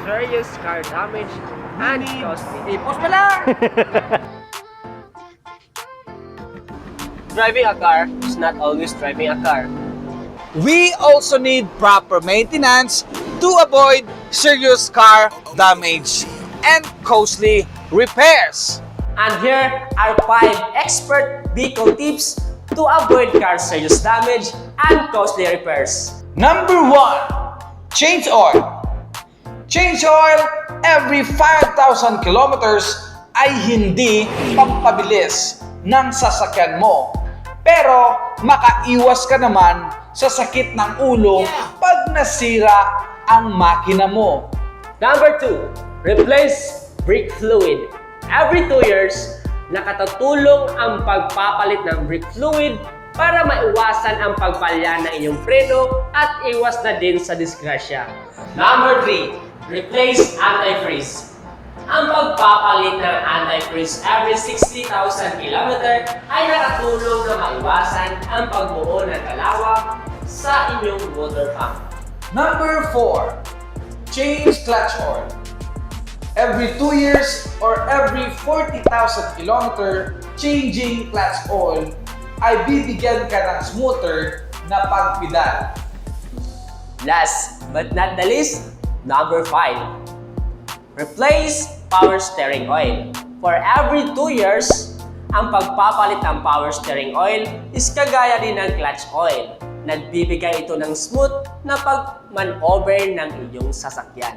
serious car damage and costly. Ipos pala! Driving a car is not always driving a car. We also need proper maintenance to avoid serious car damage and costly repairs. And here are 5 expert vehicle tips to avoid car serious damage and costly repairs. Number 1, change oil. Change oil every 5,000 kilometers ay hindi pampabilis ng sasakyan mo. Pero makaiwas ka naman sa sakit ng ulo pag nasira ang makina mo. Number 2, replace brake fluid. Every 2 years, nakatutulong ang pagpapalit ng brake fluid para maiwasan ang pagpalya ng inyong preno at iwas na din sa disgrasya. Number 3, replace antifreeze. Ang pagpapalit ng antifreeze every 60,000 km ay nakatulong na maiwasan ang pagbuo ng kalawang sa inyong water pump. Number 4, change clutch oil. Every 2 years or every 40,000 kilometer, changing clutch oil ay bibigyan ka ng smoother na pagpedal. Last but not the least, number 5. Replace power steering oil. For every 2 years, ang pagpapalit ng power steering oil is kagaya din ng clutch oil. Nagbibigay ito ng smooth na pag-maneuver ng iyong sasakyan.